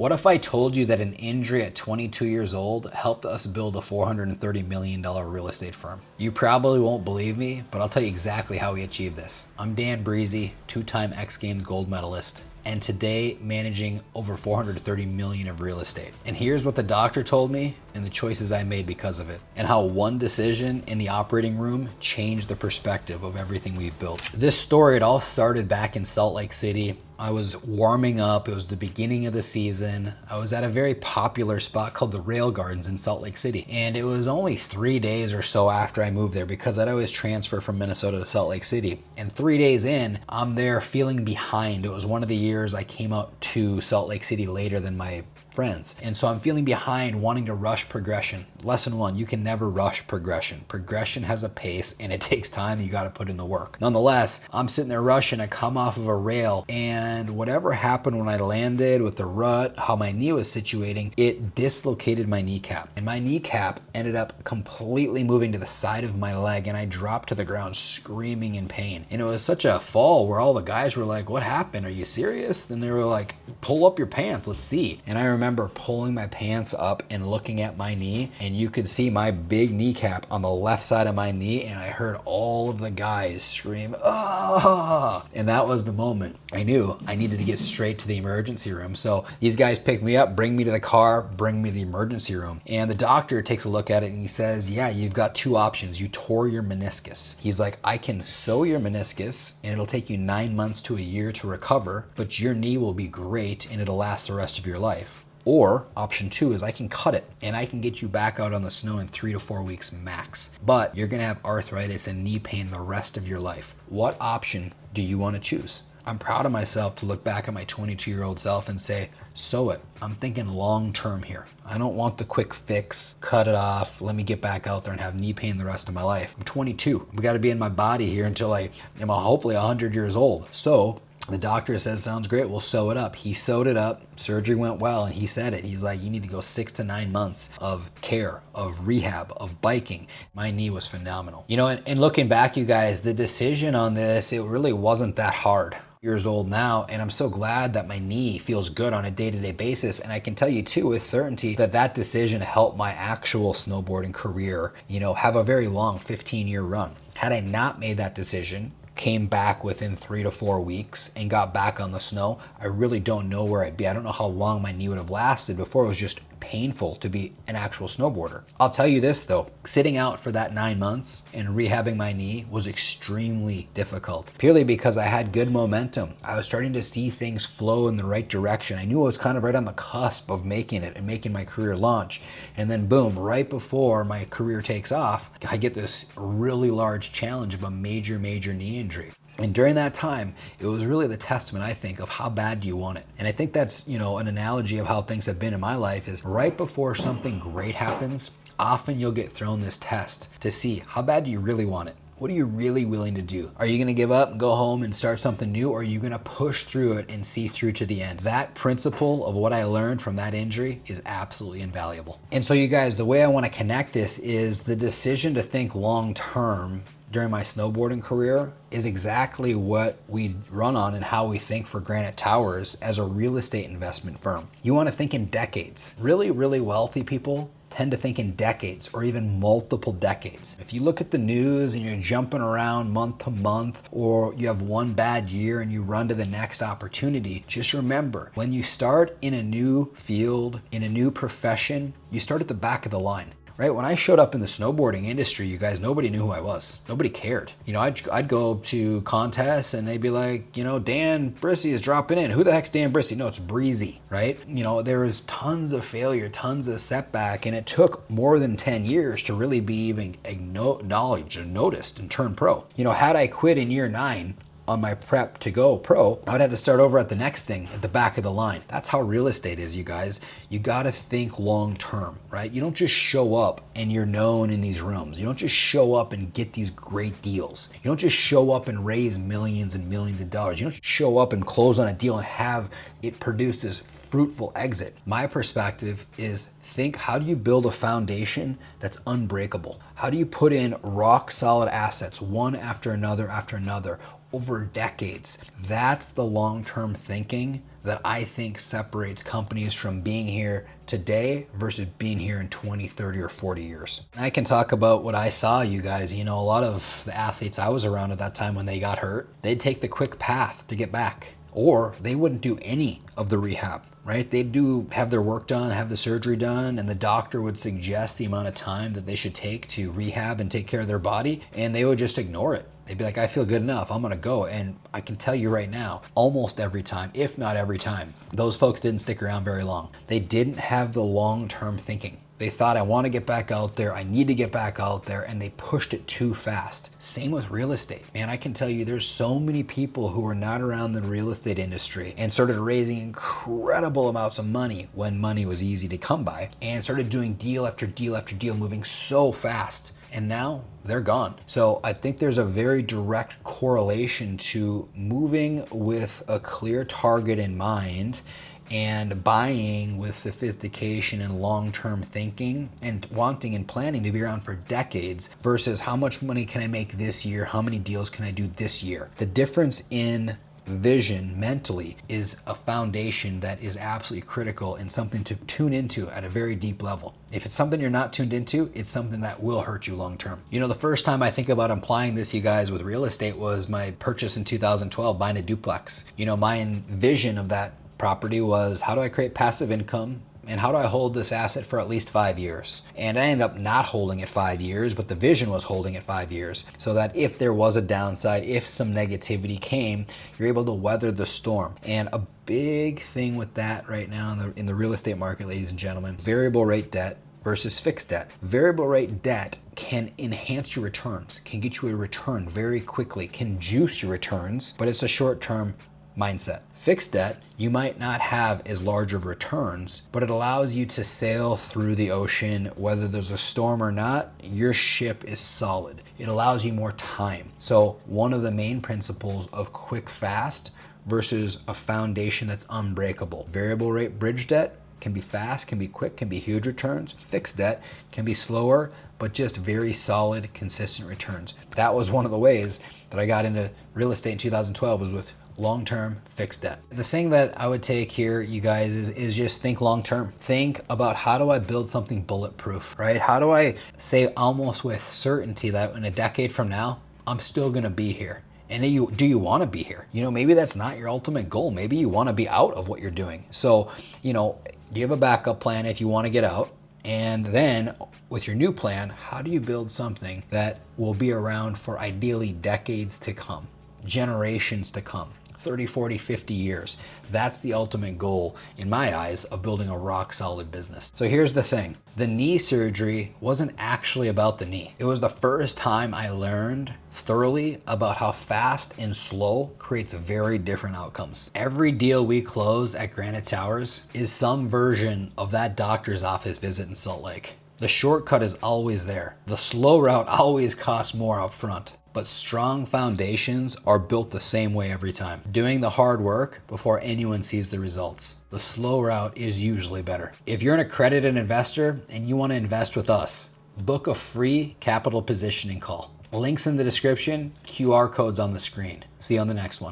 What if I told you that an injury at 22 years old helped us build a $430 million real estate firm? You probably won't believe me, but I'll tell you exactly how we achieved this. I'm Dan Brisse, two-time X Games gold medalist, and today managing over $430 million of real estate. And here's what the doctor told me and the choices I made because of it, and how one decision in the operating room changed the perspective of everything we've built. This story, it all started back in Salt Lake City. I was warming up. It was the beginning of the season. I was at a very popular spot called the Rail Gardens in Salt Lake City. And it was only 3 days or so after I moved there, because I'd always transfer from Minnesota to Salt Lake City. And 3 days in, I'm there feeling behind. It was one of the years I came out to Salt Lake City later than my friends. And so I'm feeling behind, wanting to rush progression. Lesson 1, you can never rush progression. Progression has a pace and it takes time. You got to put in the work. Nonetheless, I'm sitting there rushing. I come off of a rail, and whatever happened when I landed with the rut, how my knee was situating, it dislocated my kneecap. And my kneecap ended up completely moving to the side of my leg, and I dropped to the ground screaming in pain. And it was such a fall where all the guys were like, "What happened? Are you serious?" Then they were like, "Pull up your pants, let's see." And I remember pulling my pants up and looking at my knee, and you could see my big kneecap on the left side of my knee, and I heard all of the guys scream, "Ah!" And that was the moment I knew I needed to get straight to the emergency room. So these guys pick me up, bring me to the car, bring me to the emergency room. And the doctor takes a look at it and he says, "Yeah, you've got 2 options. You tore your meniscus." He's like, "I can sew your meniscus and it'll take you 9 months to a year to recover, but your knee will be great and it'll last the rest of your life. Or option 2 is I can cut it and I can get you back out on the snow in 3 to 4 weeks max. But you're gonna have arthritis and knee pain the rest of your life. What option do you want to choose?" I'm proud of myself to look back at my 22-year-old self and say, sew it. I'm thinking long term here. I don't want the quick fix, cut it off, let me get back out there and have knee pain the rest of my life. I'm 22. We got to be in my body here until I am hopefully 100 years old. So the doctor says, "Sounds great, we'll sew it up." He sewed it up, surgery went well, and he said it. He's like, "You need to go 6 to 9 months of care, of rehab, of biking." My knee was phenomenal. You know, and looking back, you guys, the decision on this, it really wasn't that hard. Years old now, and I'm so glad that my knee feels good on a day-to-day basis. And I can tell you too with certainty that that decision helped my actual snowboarding career, have a very long 15-year run. Had I not made that decision, came back within 3 to 4 weeks and got back on the snow, I really don't know where I'd be. I don't know how long my knee would have lasted before it was just painful to be an actual snowboarder. I'll tell you this though, sitting out for that 9 months and rehabbing my knee was extremely difficult, purely because I had good momentum. I was starting to see things flow in the right direction. I knew I was kind of right on the cusp of making it and making my career launch. And then boom, right before my career takes off, I get this really large challenge of a major knee injury. And during that time, it was really the testament, I think, of how bad do you want it. And I think that's, an analogy of how things have been in my life is right before something great happens, often you'll get thrown this test to see how bad do you really want it? What are you really willing to do? Are you gonna give up and go home and start something new, or are you gonna push through it and see through to the end? That principle of what I learned from that injury is absolutely invaluable. And so you guys, the way I wanna connect this is the decision to think long-term during my snowboarding career is exactly what we run on and how we think for Granite Towers as a real estate investment firm. You want to think in decades. Really wealthy people tend to think in decades or even multiple decades. If you look at the news and you're jumping around month to month, or you have one bad year and you run to the next opportunity, just remember, when you start in a new field, in a new profession, you start at the back of the line. Right? When I showed up in the snowboarding industry, you guys, nobody knew who I was. Nobody cared. I'd go to contests and they'd be like, Dan Brisse is dropping in. Who the heck's Dan Brisse? No, it's Brisse, right? There was tons of failure, tons of setback, and it took more than 10 years to really be even acknowledged and noticed and turn pro. Had I quit in year 9, on my prep to go pro, I would have to start over at the next thing at the back of the line. That's how real estate is, you guys. You got to think long term, right? You don't just show up and you're known in these rooms. You don't just show up and get these great deals. You don't just show up and raise millions and millions of dollars. You don't show up and close on a deal and have it produce this fruitful exit. My perspective is think, how do you build a foundation that's unbreakable? How do you put in rock solid assets one after another over decades. That's the long-term thinking that I think separates companies from being here today versus being here in 20, 30, or 40 years. And I can talk about what I saw, you guys. You know, a lot of the athletes I was around at that time when they got hurt, they'd take the quick path to get back, or they wouldn't do any of the rehab, right? They'd have their work done, have the surgery done, and the doctor would suggest the amount of time that they should take to rehab and take care of their body, and they would just ignore it. They'd be like, I feel good enough, I'm gonna go. And I can tell you right now, almost every time, if not every time, those folks didn't stick around very long. They didn't have the long-term thinking. They thought, I want to get back out there, I need to get back out there, and they pushed it too fast. Same with real estate. Man, I can tell you there's so many people who were not around the real estate industry and started raising incredible amounts of money when money was easy to come by, and started doing deal after deal after deal, moving so fast. And now they're gone. So I think there's a very direct correlation to moving with a clear target in mind and buying with sophistication and long-term thinking and wanting and planning to be around for decades versus how much money can I make this year? How many deals can I do this year? The difference in vision mentally is a foundation that is absolutely critical and something to tune into at a very deep level. If it's something you're not tuned into, it's something that will hurt you long term. You know, the first time I think about applying this, you guys, with real estate was my purchase in 2012, buying a duplex. You know, my vision of that property was, how do I create passive income? And how do I hold this asset for at least 5 years? And I ended up not holding it 5 years, but the vision was holding it 5 years, so that if there was a downside, if some negativity came, you're able to weather the storm. And a big thing with that right now in the real estate market, ladies and gentlemen, variable rate debt versus fixed debt. Variable rate debt can enhance your returns, can get you a return very quickly, can juice your returns, but it's a short-term mindset. Fixed debt, you might not have as large of returns, but it allows you to sail through the ocean. Whether there's a storm or not, your ship is solid. It allows you more time. So one of the main principles of quick fast versus a foundation that's unbreakable. Variable rate bridge debt can be fast, can be quick, can be huge returns. Fixed debt can be slower, but just very solid, consistent returns. That was one of the ways that I got into real estate in 2012, was with long-term fixed debt. The thing that I would take here, you guys, is just think long-term. Think about, how do I build something bulletproof, right? How do I say almost with certainty that in a decade from now, I'm still gonna be here? And do you wanna be here? You know, maybe that's not your ultimate goal. Maybe you wanna be out of what you're doing. So, you know, do you have a backup plan if you wanna get out? And then with your new plan, how do you build something that will be around for ideally decades to come, generations to come? 30, 40, 50 years. That's the ultimate goal, in my eyes, of building a rock solid business. So here's the thing. The knee surgery wasn't actually about the knee. It was the first time I learned thoroughly about how fast and slow creates very different outcomes. Every deal we close at Granite Towers is some version of that doctor's office visit in Salt Lake. The shortcut is always there. The slow route always costs more upfront. But strong foundations are built the same way every time. Doing the hard work before anyone sees the results. The slow route is usually better. If you're an accredited investor and you want to invest with us, book a free capital positioning call. Links in the description, QR codes on the screen. See you on the next one.